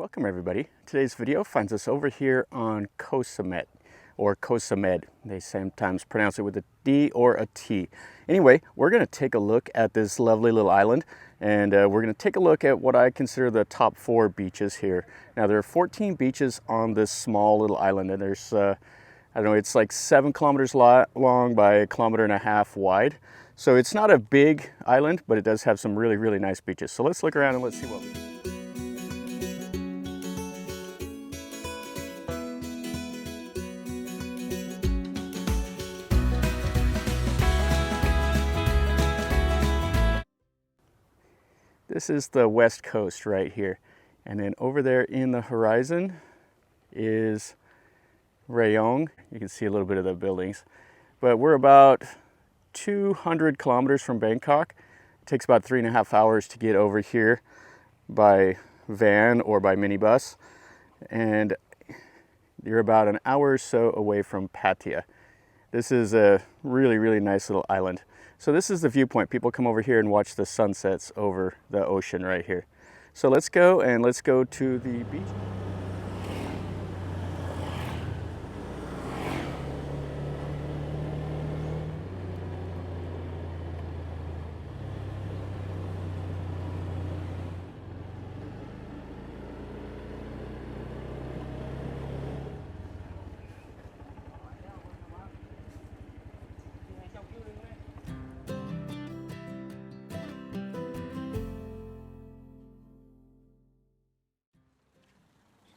Welcome everybody. Today's video finds us over here on Koh Samet, or Koh Samet. They sometimes pronounce it with a D or a T. Anyway, we're going to take a look at this lovely little island, and we're going to take a look at what I consider the top 4 beaches here. Now there are 14 beaches on this small little island, and there's I don't know, it's like 7 kilometers long by 1.5 kilometers wide. So it's not a big island, but it does have some really nice beaches. So let's look around and let's see what we see. This is the west coast right here. And then over there in the horizon is Rayong. You can see a little bit of the buildings. But we're about 200 kilometers from Bangkok. It takes about 3.5 hours to get over here by van or by minibus. And you're about an hour or so away from Pattaya. This is a really nice little island. So this is the viewpoint. People come over here and watch the sunsets over the ocean right here. So let's go to the beach.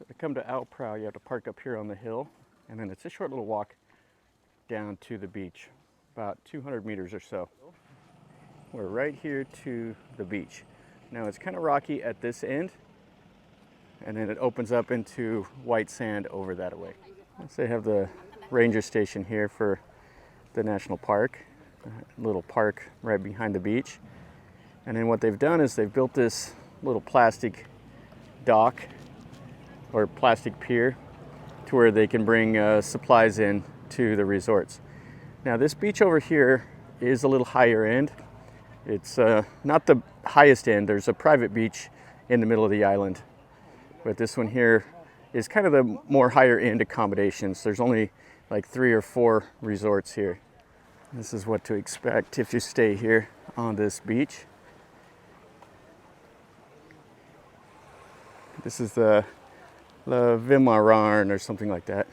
To come to Ao Prao, you have to park up here on the hill, and then it's a short little walk down to the beach, about 200 meters or so. We're right here to the beach. Now it's kind of rocky at this end, and then it opens up into white sand over that way. They have the ranger station here for the national park, a little park right behind the beach. And then what they've done is they've built this little plastic dock or plastic pier to where they can bring supplies in to the resorts. Now this beach over here is a little higher end. It's not the highest end. There's a private beach in the middle of the island, but this one here is kind of the more higher end accommodations. There's only like 3 or 4 resorts here. This is what to expect if you stay here on this beach. This is the La Vimararn or something like that.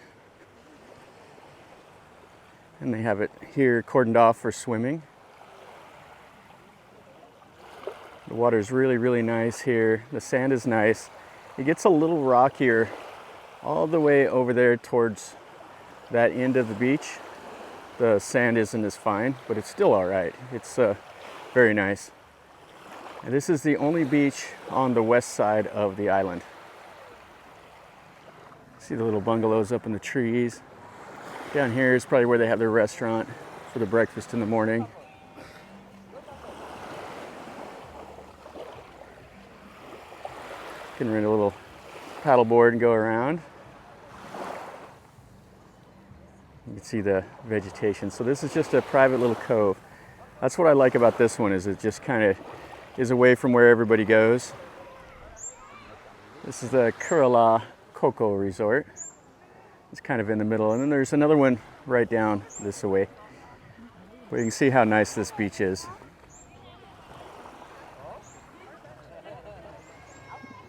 And they have it here cordoned off for swimming. The water is really nice here. The sand is nice. It gets a little rockier all the way over there towards that end of the beach. The sand isn't as fine, but it's still all right. It's very nice. And this is the only beach on the west side of the island. See the little bungalows up in the trees. Down here is probably where they have their restaurant for the breakfast in the morning. You can rent a little paddleboard and go around. You can see the vegetation. So this is just a private little cove. That's what I like about this one, is it just kind of is away from where everybody goes. This is the Kerala Coco Resort. It's kind of in the middle, and then there's another one right down this way. But you can see how nice this beach is.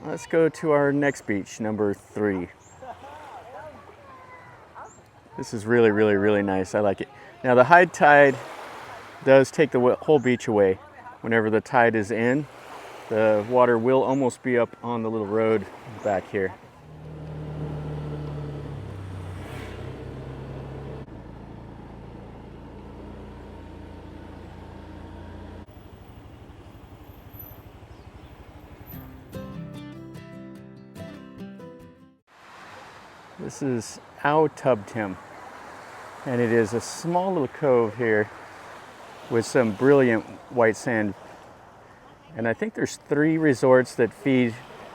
Let's go to our next beach, number 3. This is really nice. I like it. Now the high tide does take the whole beach away. Whenever the tide is in, the water will almost be up on the little road back here. This is Ao Tubtim, and it is a small little cove here with some brilliant white sand. And I think there's 3 resorts that feed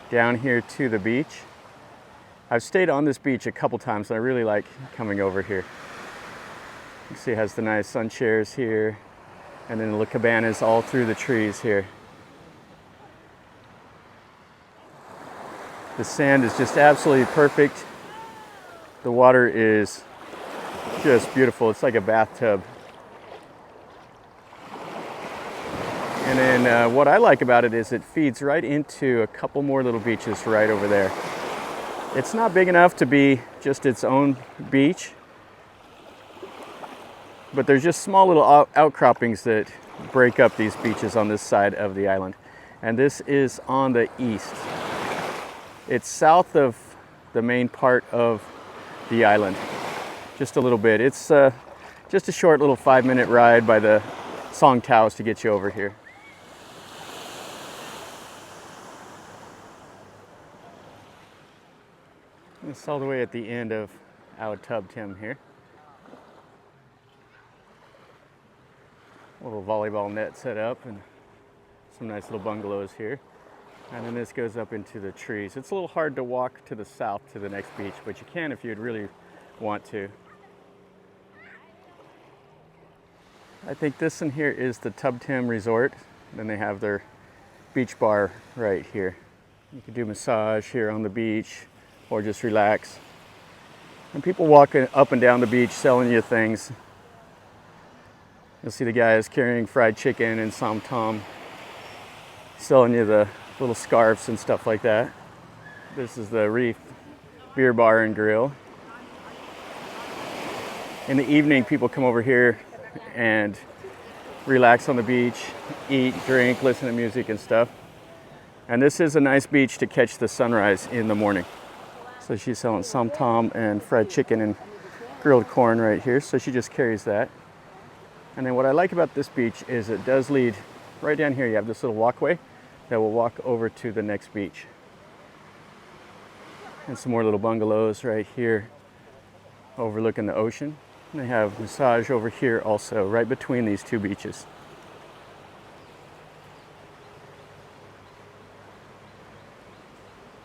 down here to the beach. I've stayed on this beach a couple times, and I really like coming over here. You see it has the nice sun chairs here, and then the cabanas all through the trees here. The sand is just absolutely perfect. The water is just beautiful. It's like a bathtub. And then what I like about it is it feeds right into a couple more little beaches right over there. It's not big enough to be just its own beach, but there's just small little outcroppings that break up these beaches on this side of the island. And this is on the east. It's south of the main part of the island, just a little bit. It's just a short little 5-minute ride by the Song Taos to get you over here. It's all the way at the end of Ao Tubtim here. A little volleyball net set up and some nice little bungalows here. And then this goes up into the trees. It's a little hard to walk to the south to the next beach, but you can if you'd really want to. I think this in here is the Tubtim Resort. Then they have their beach bar right here. You can do massage here on the beach or just relax. And people walking up and down the beach selling you things. You'll see the guys carrying fried chicken and som tom, selling you the little scarves and stuff like that. This is the Reef Beer Bar and Grill. In the evening, people come over here and relax on the beach, eat, drink, listen to music and stuff. And this is a nice beach to catch the sunrise in the morning. So she's selling som tom and fried chicken and grilled corn right here. So she just carries that. And then what I like about this beach is it does lead right down here. You have this little walkway that will walk over to the next beach. And some more little bungalows right here overlooking the ocean. And they have massage over here also, right between these two beaches.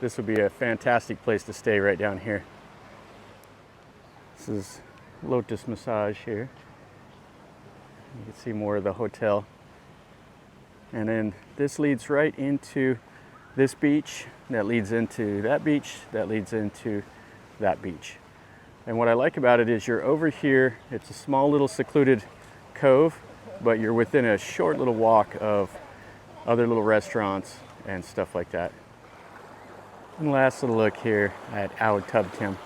This would be a fantastic place to stay right down here. This is Lotus Massage here. You can see more of the hotel. And then this leads right into this beach, that leads into that beach, that leads into that beach. And what I like about it is you're over here, it's a small little secluded cove, but you're within a short little walk of other little restaurants and stuff like that. And last little look here at Ao Tubtim.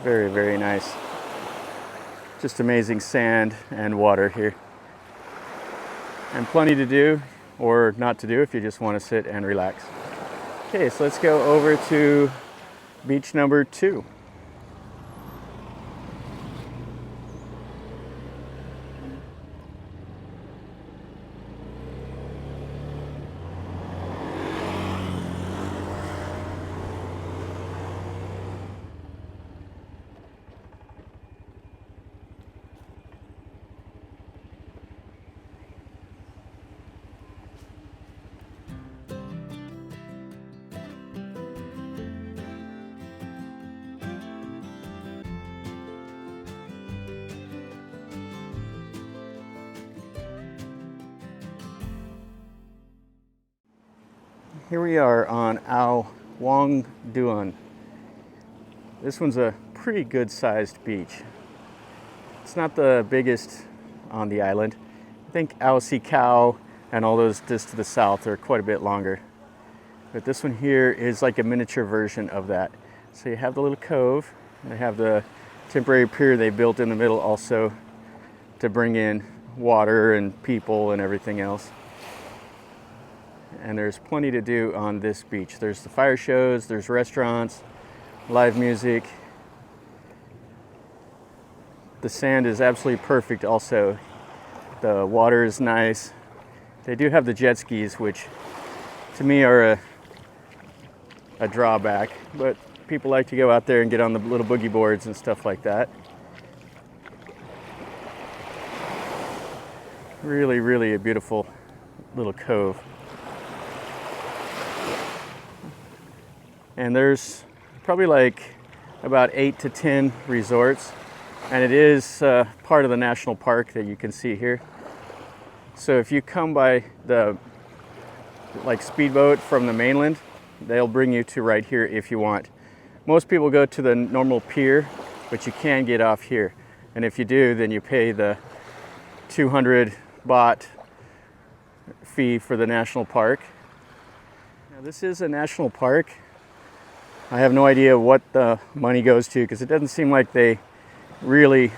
Very, very nice. Just amazing sand and water here. And plenty to do or not to do if you just want to sit and relax. Okay, so let's go over to beach number 2. Here we are on Ao Wong Duan. This one's a pretty good sized beach. It's not the biggest on the island. I think Ao Sai Kaew and all those just to the south are quite a bit longer. But this one here is like a miniature version of that. So you have the little cove, and they have the temporary pier they built in the middle also to bring in water and people and everything else. And there's plenty to do on this beach. There's the fire shows, there's restaurants, live music. The sand is absolutely perfect also. The water is nice. They do have the jet skis, which to me are a drawback, but people like to go out there and get on the little boogie boards and stuff like that. Really, really a beautiful little cove. And there's probably like about 8 to 10 resorts, and it is part of the national park that you can see here. So if you come by the like speedboat from the mainland, they'll bring you to right here if you want. Most people go to the normal pier, but you can get off here. And if you do, then you pay the 200 baht fee for the national park. Now, this is a national park. I have no idea what the money goes to because it doesn't seem like they really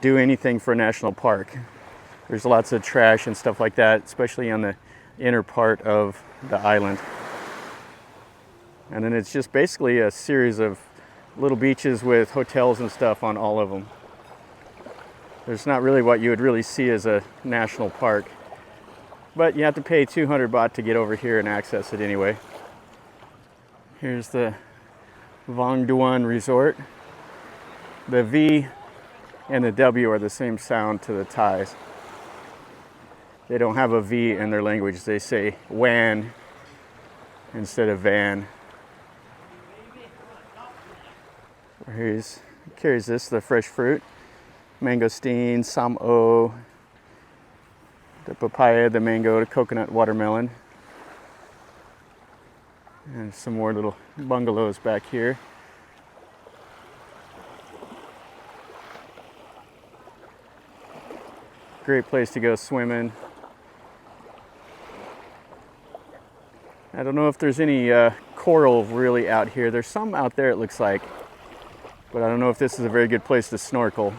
do anything for a national park. There's lots of trash and stuff like that, especially on the inner part of the island. And then it's just basically a series of little beaches with hotels and stuff on all of them. There's not really what you would really see as a national park. But you have to pay 200 baht to get over here and access it anyway. Here's the Wong Duan Resort. The V and the W are the same sound to the Thais. They don't have a V in their language. They say wan instead of van. Carries this, the fresh fruit. Mangosteen, samo, the papaya, the mango, the coconut, watermelon. And some more little bungalows back here. Great place to go swimming. I don't know if there's any coral really out here. There's some out there, it looks like. But I don't know if this is a very good place to snorkel.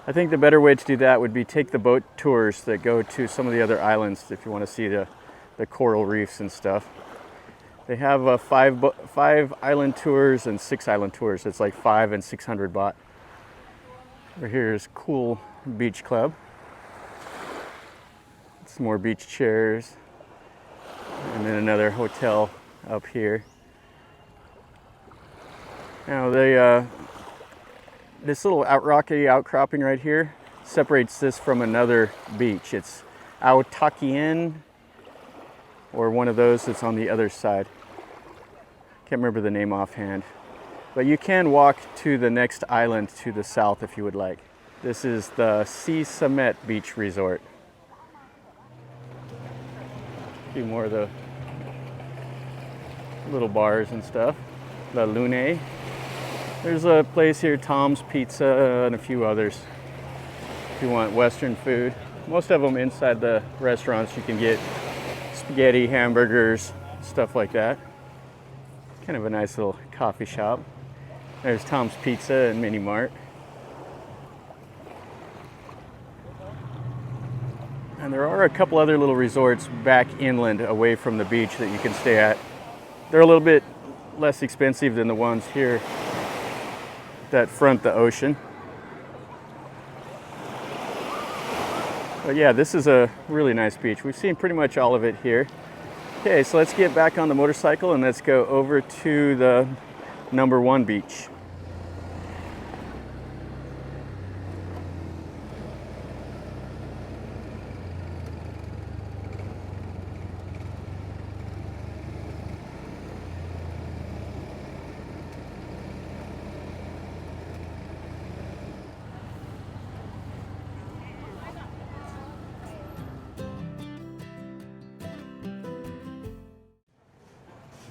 I think the better way to do that would be take the boat tours that go to some of the other islands if you want to see the coral reefs and stuff. They have five island tours and 6 island tours. It's like 5 and 600 baht. Over here is Cool Beach Club. Some more beach chairs. And then another hotel up here. Now this little rocky outcropping right here separates this from another beach. It's Ao Takien, or one of those that's on the other side. Can't remember the name offhand. But you can walk to the next island to the south if you would like. This is the Sai Kaew Beach Resort. A few more of the little bars and stuff. La Lune. There's a place here, Tom's Pizza, and a few others. If you want Western food. Most of them inside the restaurants you can get spaghetti, hamburgers, stuff like that. Kind of a nice little coffee shop. There's Tom's Pizza and Mini Mart. And there are a couple other little resorts back inland away from the beach that you can stay at. They're a little bit less expensive than the ones here that front the ocean. But yeah, this is a really nice beach. We've seen pretty much all of it here. Okay, so let's get back on the motorcycle and let's go over to the number 1 beach.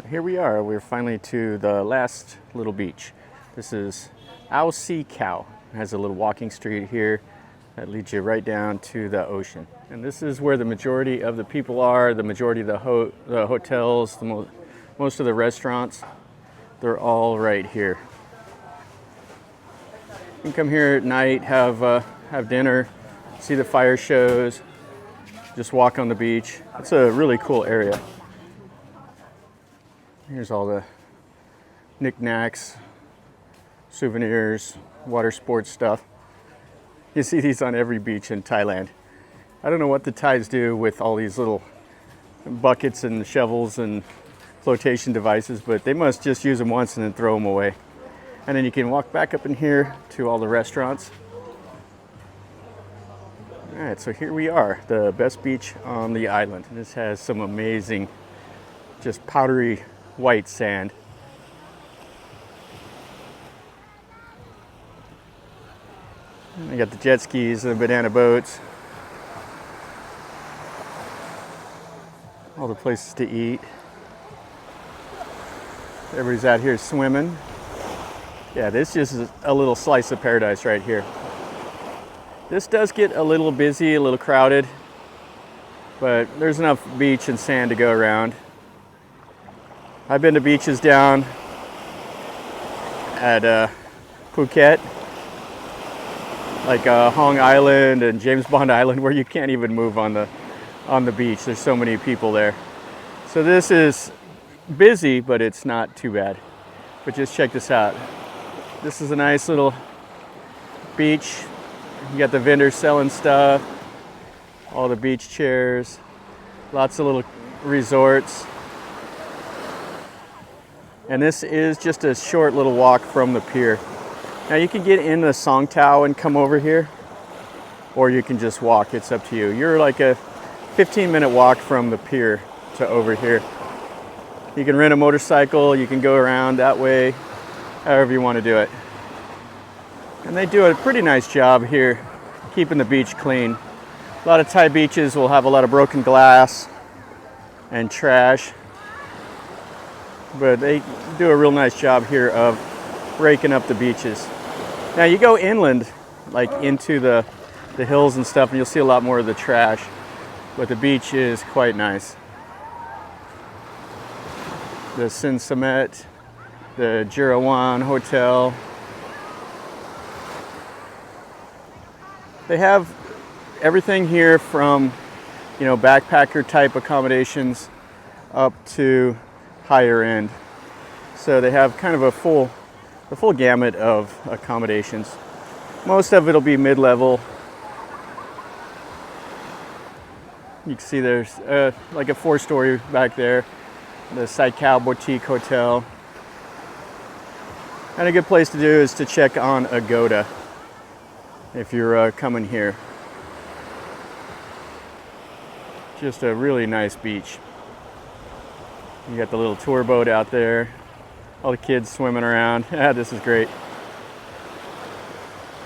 Here we are. We're finally to the last little beach. This is Ao Kaew. It has a little walking street here that leads you right down to the ocean. And this is where the majority of the people are, the majority of the hotels, most of the restaurants. They're all right here. You can come here at night, have dinner, see the fire shows, just walk on the beach. It's a really cool area. Here's all the knickknacks, souvenirs, water sports stuff. You see these on every beach in Thailand. I don't know what the Thais do with all these little buckets and shovels and flotation devices, but they must just use them once and then throw them away. And then you can walk back up in here to all the restaurants. All right, so here we are, the best beach on the island. This has some amazing, just powdery white sand. And you got the jet skis and the banana boats. all the places to eat. Everybody's out here swimming. Yeah, this is a little slice of paradise right here. This does get a little busy, a little crowded, but there's enough beach and sand to go around. I've been to beaches down at Phuket, like Hong Island and James Bond Island, where you can't even move on the beach. There's so many people there. So this is busy, but it's not too bad. But just check this out. This is a nice little beach. You got the vendors selling stuff, all the beach chairs, lots of little resorts. And this is just a short little walk from the pier. Now you can get in the Song Tao and come over here, or you can just walk. It's up to you. You're like a 15-minute walk from the pier to over here. You can rent a motorcycle, you can go around that way, however you want to do it. And they do a pretty nice job here keeping the beach clean. A lot of Thai beaches will have a lot of broken glass and trash, but they do a real nice job here of breaking up the beaches. Now you go inland, like into the hills and stuff, and you'll see a lot more of the trash, but the beach is quite nice. The Koh Samet, the Jirawan Hotel. They have everything here from, backpacker type accommodations up to higher end. So they have kind of the full gamut of accommodations. Most of it'll be mid-level. You can see there's like a 4-story back there, the Sai Kaew Boutique Hotel. And a good place to do is to check on Agoda if you're coming here. Just a really nice beach. You got the little tour boat out there, all the kids swimming around. Yeah, this is great.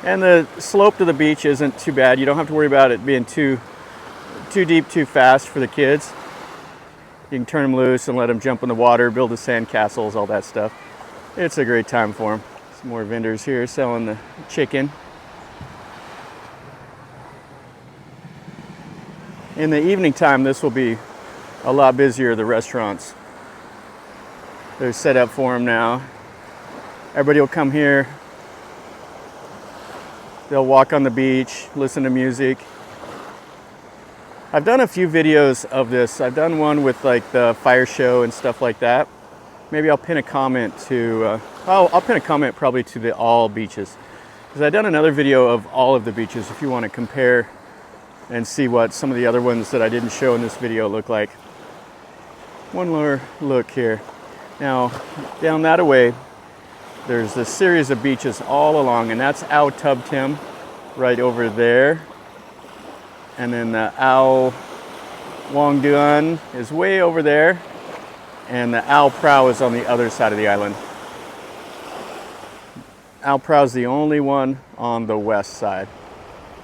And the slope to the beach isn't too bad. You don't have to worry about it being too deep, too fast for the kids. You can turn them loose and let them jump in the water, build the sand castles, all that stuff. It's a great time for them. Some more vendors here selling the chicken. In the evening time, this will be a lot busier, the restaurants. They're set up for them now. Everybody will come here. They'll walk on the beach, listen to music. I've done a few videos of this. I've done one with like the fire show and stuff like that. Maybe I'll pin a comment to, I'll pin a comment probably to all beaches. Because I've done another video of all of the beaches if you want to compare and see what some of the other ones that I didn't show in this video look like. One more look here. Now, down that way, there's a series of beaches all along, and that's Ao Tubtim right over there. And then the Ao Wong Duan is way over there. And the Ao Prao is on the other side of the island. Ao Prao is the only one on the west side.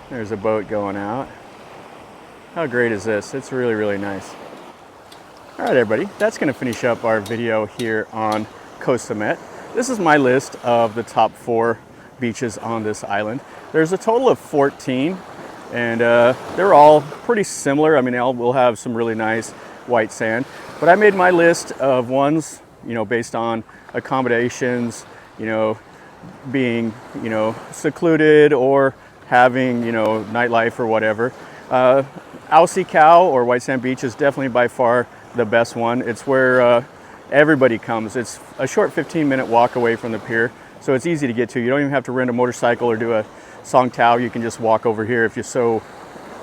There's a boat going out. How great is this? It's really, really nice. All right, everybody, that's going to finish up our video here on Koh Samet. This is my list of the top 4 beaches on this island. There's a total of 14, and they're all pretty similar. I mean, they all will have some really nice white sand, but I made my list of ones, based on accommodations, being, secluded or having, nightlife or whatever. Ao Kaew, or White Sand Beach, is definitely by far the best one. It's where everybody comes. It's a short 15-minute walk away from the pier, so it's easy to get to. You don't even have to rent a motorcycle or do a Song Tao. You can just walk over here if you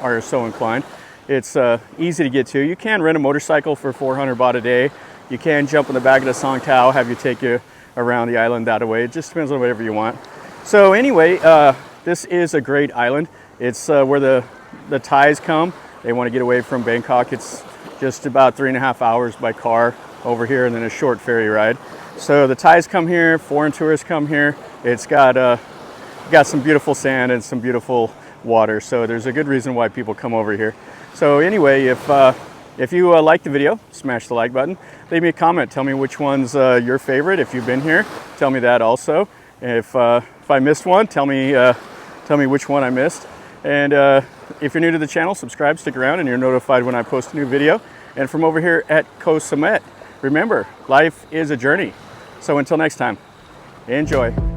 are so inclined. It's easy to get to. You can rent a motorcycle for 400 baht a day. You can jump in the back of the Song Tao, have you take you around the island that way. It just depends on whatever you want. So anyway, this is a great island. It's where the Thais come. They want to get away from Bangkok. It's just about 3.5 hours by car over here, and then a short ferry ride. So the Thais come here, foreign tourists come here. It's got some beautiful sand and some beautiful water. So there's a good reason why people come over here. So anyway, if If you liked the video, smash the like button. Leave me a comment. Tell me which one's your favorite. If you've been here, tell me that also. If I missed one, tell me which one I missed. And if you're new to the channel, subscribe, stick around, and you're notified when I post a new video. And from over here at Koh Samet, remember, life is a journey. So until next time, enjoy.